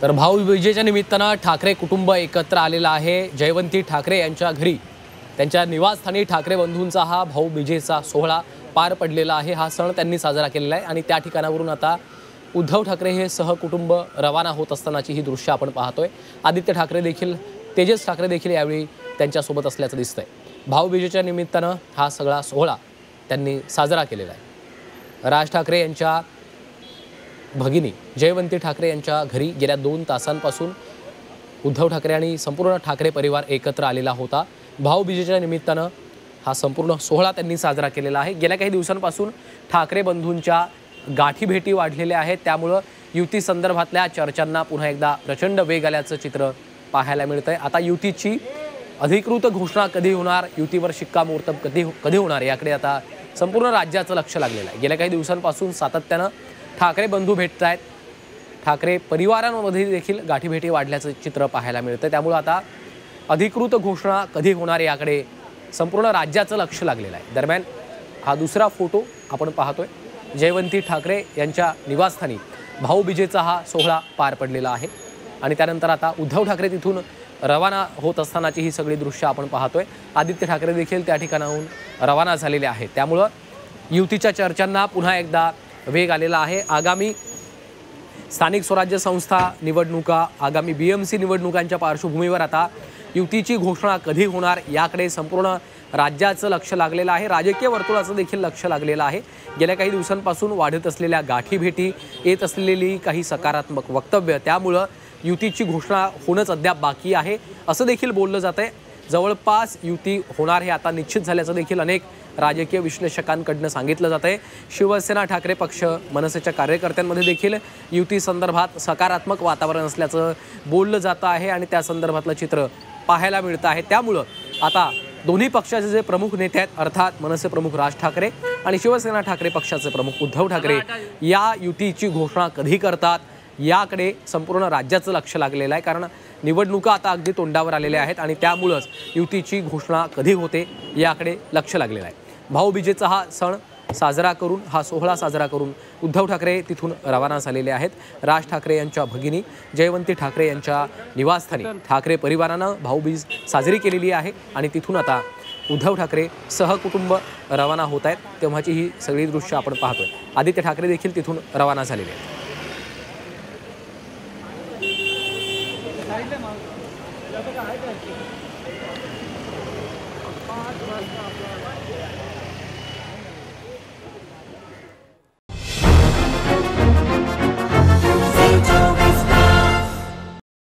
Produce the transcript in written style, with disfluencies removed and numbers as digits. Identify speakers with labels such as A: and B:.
A: तर भाऊबीजेच्या निमित्तानं ठाकरे कुटुंब एकत्र आलेलं आहे। जयवंती ठाकरे यांच्या घरी त्यांच्या निवासस्थानी ठाकरे बंधूंचा हा भाऊबीजेचा सोहळा पार पडलेला आहे। हा सण त्यांनी साजरा केलेला आहे आणि त्या ठिकाणावरून आता उद्धव ठाकरे हे सहकुटुंब रवाना होत असतानाची ही दृश्य आपण पाहतोय। आदित्य ठाकरे देखील तेजस ठाकरे देखील यावेळी त्यांच्या सोबत असल्याचं दिसतंय। भाऊबीजेच्या निमित्तानं हा सगळा सोहळा त्यांनी साजरा केलेला आहे। राज ठाकरे यांच्या भगिनी जयवंती ठाकरे यांच्या घरी गेल्या 2 तासांपासून उद्धव ठाकरे आणि संपूर्ण ठाकरे परिवार एकत्र आलेला होता। भाऊबीजेच्या निमित्तानं हा संपूर्ण सोहळा त्यांनी साजरा केलेला आहे। गेल्या काही दिवसांपासून ठाकरे बंधूंच्या गाठीभेटी वाढलेल्या आहेत, त्यामुळे युती संदर्भातल्या चर्चांना पुन्हा एकदा प्रचंड वेग आल्याचं चित्र पाहायला मिळतंय। आता युतीची अधिकृत घोषणा कधी होणार, युतीवर शिक्कामोर्तब कधी होणार याकडे आता संपूर्ण राज्याचं लक्ष लागलेलं आहे। गेल्या काही दिवसांपासून सातत्यानं ठाकरे बंधू भेटत आहेत, ठाकरे परिवारांमध्ये देखील गाठीभेटी वाढल्याचं चित्र पाहायला मिळतं। त्यामुळे आता अधिकृत घोषणा कधी होणार याकडे संपूर्ण राज्याचं लक्ष लागलेलं आहे। दरम्यान हा दुसरा फोटो आपण पाहतोय, जयवंती ठाकरे यांच्या निवासस्थानी भाऊबीजेचा हा सोहळा पार पडलेला आहे आणि त्यानंतर आता उद्धव ठाकरे तिथून रवाना होत असतानाची ही सगळी दृश्य आपण पाहतोय। आदित्य ठाकरे देखील त्या ठिकाणाहून रवाना झालेले आहेत, त्यामुळे युतीच्या चर्चांना पुन्हा एकदा वेग आलेला आहे। आगामी स्थानिक स्वराज्य संस्था निवडणुका, आगामी BMC निवडणुकांच्या पार्श्वभूमीवर आता युतीची घोषणा कधी होणार याकडे संपूर्ण राज्याचं लक्ष लागलेलं आहे। राजकीय वर्तुळाचं देखील लक्ष लागलेलं आहे। गेल्या काही दिवसांपासून वाढत असलेल्या गाठीभेटी, येत असलेली काही सकारात्मक वक्तव्य, त्यामुळं युतीची घोषणा होणंच अद्याप बाकी आहे असं देखील बोललं जातंय। जवळपास युती होणार हे आता निश्चित झाल्याचं देखील अनेक राजकीय विश्लेषकांकडून सांगितलं जातंय। शिवसेना ठाकरे पक्ष, मनसेच्या कार्यकर्त्यांमध्ये देखील युती संदर्भात सकारात्मक वातावरण असल्याचं बोललं जातं आहे आणि त्या संदर्भातलं चित्र पाहायला मिळतं आहे। त्यामुळं आता दोन्ही पक्षाचे जे प्रमुख नेते आहेत, अर्थात मनसे प्रमुख राज ठाकरे आणि शिवसेना ठाकरे पक्षाचे प्रमुख उद्धव ठाकरे, या युतीची घोषणा कधी करतात याकडे संपूर्ण राज्याचं लक्ष लागलेलं आहे। कारण निवडणुका आता अगदी तोंडावर आलेल्या आहेत आणि त्यामुळंच युतीची घोषणा कधी होते याकडे लक्ष लागलेलं आहे। भाऊबीजेचा हा सण साजरा करून, हा सोहळा साजरा करून उद्धव ठाकरे तिथून रवाना झालेले आहेत। राज ठाकरे यांच्या भगिनी जयवंती ठाकरे यांच्या निवासस्थानी ठाकरे परिवारानं भाऊबीज साजरी केलेली आहे आणि तिथून आता उद्धव ठाकरे सहकुटुंब रवाना होत आहेत, तेव्हाची ही सगळी दृश्य आपण पाहतोय। आदित्य ठाकरे देखील तिथून रवाना झालेले आहेत।